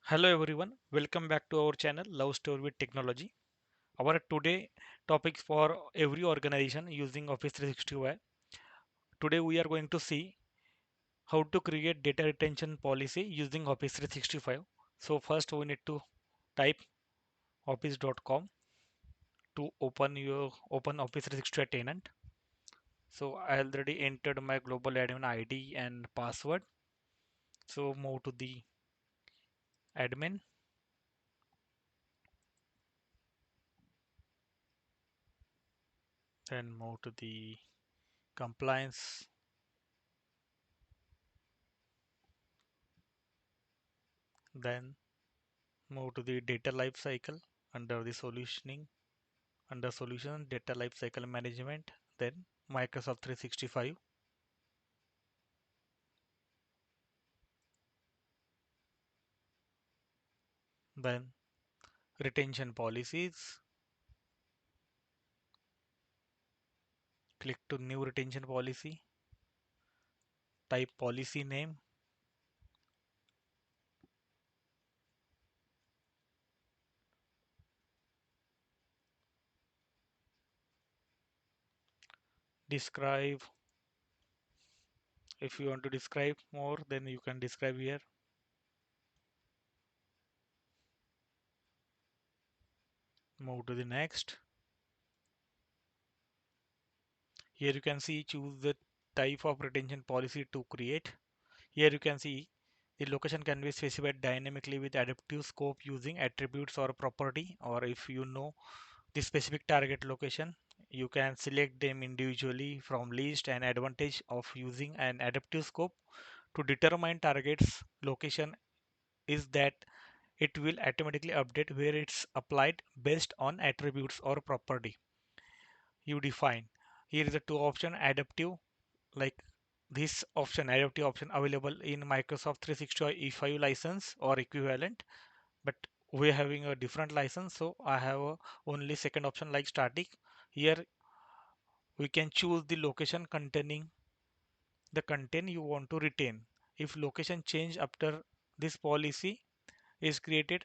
Hello everyone, welcome back to our channel Love Story with Technology. Our today topics for every organization using Office 365. Today we are going to see how to create data retention policy using Office 365. So first we need to type office.com to open Office 365 tenant. So I already entered my global admin ID and password. So move to the admin, then move to the compliance, then move to the data lifecycle under the solutioning, under solution data lifecycle management, then Microsoft 365, then retention policies, click to new retention policy, type policy name, describe. If you want to describe more, then you can describe here. Move to the next. Here you can see choose the type of retention policy to create. Here you can see the location can be specified dynamically with adaptive scope using attributes or property, or if you know the specific target location, you can select them individually from list. And advantage of using an adaptive scope to determine targets location is that it will automatically update where it's applied based on attributes or property you define. Here is the two option adaptive, like this option adaptive option available in Microsoft 365 license or equivalent, but we're having a different license, so I have only second option like static. Here we can choose the location containing the content you want to retain. If location change after this policy is created,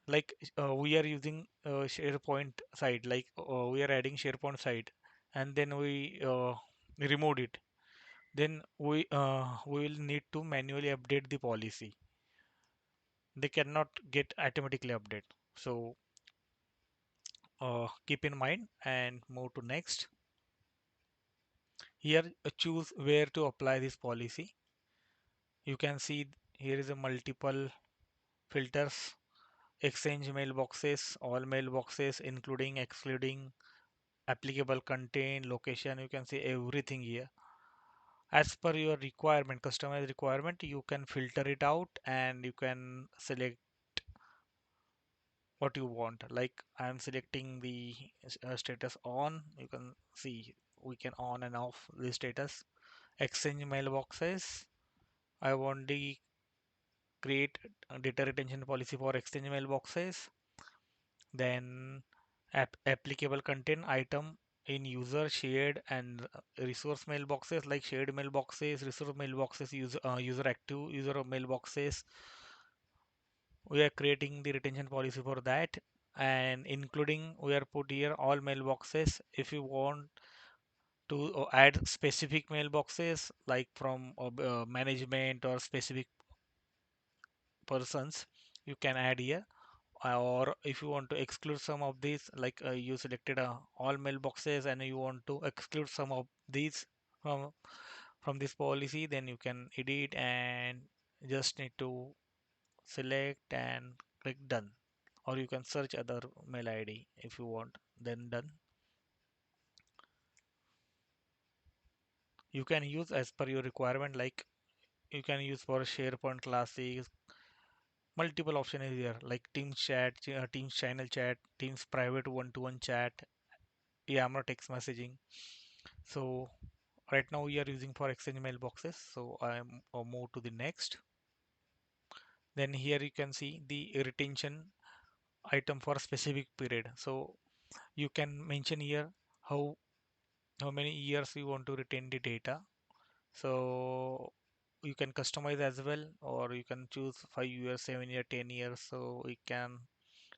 like we are using SharePoint site, like we are adding SharePoint site, and then we removed it, then we will need to manually update the policy. They cannot get automatically update. So keep in mind and move to next. Here choose where to apply this policy. You can see here is a multiple filters: exchange mailboxes, all mailboxes, including, excluding, applicable content, location. You can see everything here. As per your requirement, customized requirement, you can filter it out and you can select what you want. Like I am selecting the status on. You can see we can on and off the status. Exchange mailboxes. I want the create data retention policy for exchange mailboxes. Then applicable content item in user shared and resource mailboxes, like shared mailboxes, resource mailboxes, user active user mailboxes. We are creating the retention policy for that, and including we are put here all mailboxes. If you want to add specific mailboxes like from management or specific persons, you can add here. Or if you want to exclude some of these, like you selected all mailboxes and you want to exclude some of these from from this policy, then you can edit and just need to select and click done. Or you can search other mail ID if you want, then done. You can use as per your requirement, like you can use for SharePoint Classic. Multiple option is here, like Teams chat, Teams channel chat, Teams private one-to-one chat, YAML text messaging. So right now we are using for exchange mailboxes. So I'm move to the next. Then here you can see the retention item for specific period. So you can mention here how many years you want to retain the data. So you can customize as well, or you can choose 5 years, 7 year, 10 years. So we can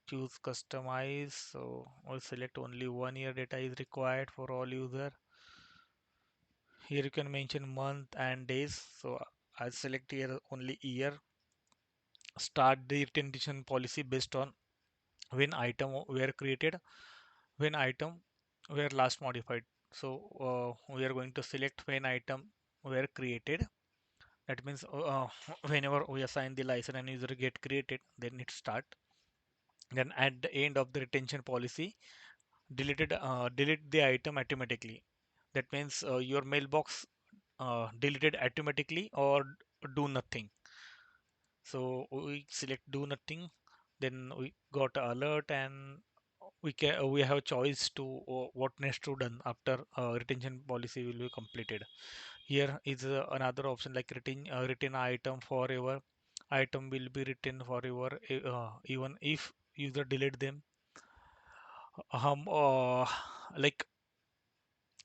choose customize. So we'll select only 1 year data is required for all user. Here you can mention month and days. So I'll select here only year. Start the retention policy based on when item were created, when item were last modified. So we are going to select when item were created. That means whenever we assign the license and user get created, then it start. Then at the end of the retention policy, delete the item automatically. That means your mailbox deleted automatically or do nothing. So we select do nothing, then we got alert, and we have choice to what next to done after retention policy will be completed. Here is another option like retain item forever. Item will be retained forever even if user delete them. Uh, like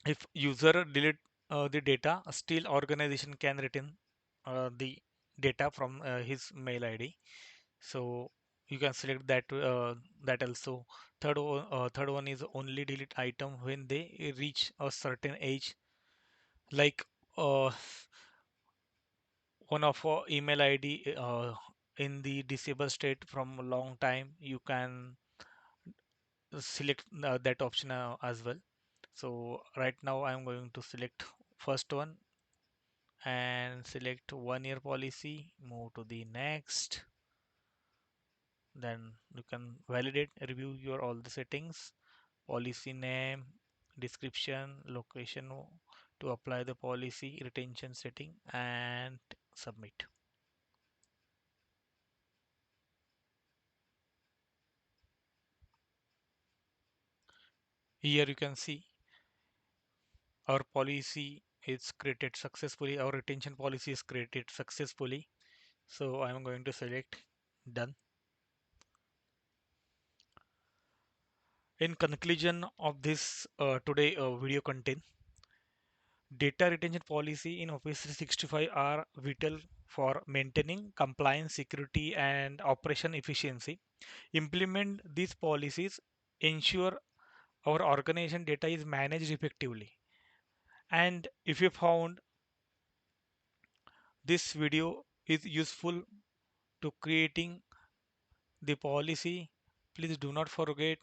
if user delete the data, still organization can retain the data from his mail ID. So you can select that also. Third one is only delete item when they reach a certain age. Like uh, one of our email ID in the disabled state from a long time, you can select that option as well. So right now I'm going to select first one and select 1 year policy, move to the next. Then you can validate, review your all the settings, policy name, description, location to apply the policy, retention setting, and submit. Here you can see our policy is created successfully, our retention policy is created successfully. So I'm going to select done. In conclusion of this today video content, data retention policy in Office 365 are vital for maintaining compliance, security, and operation efficiency. Implement these policies, ensure our organization data is managed effectively. And if you found this video is useful to creating the policy, please do not forget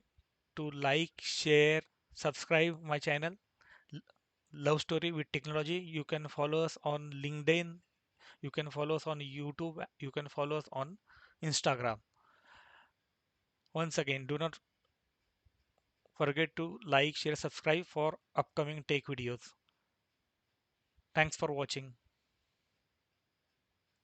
to like, share, subscribe my channel, Love Story with Technology. You can follow us on LinkedIn, you can follow us on YouTube, you can follow us on Instagram. Once again, do not forget to like, share, subscribe for upcoming tech videos. Thanks for watching.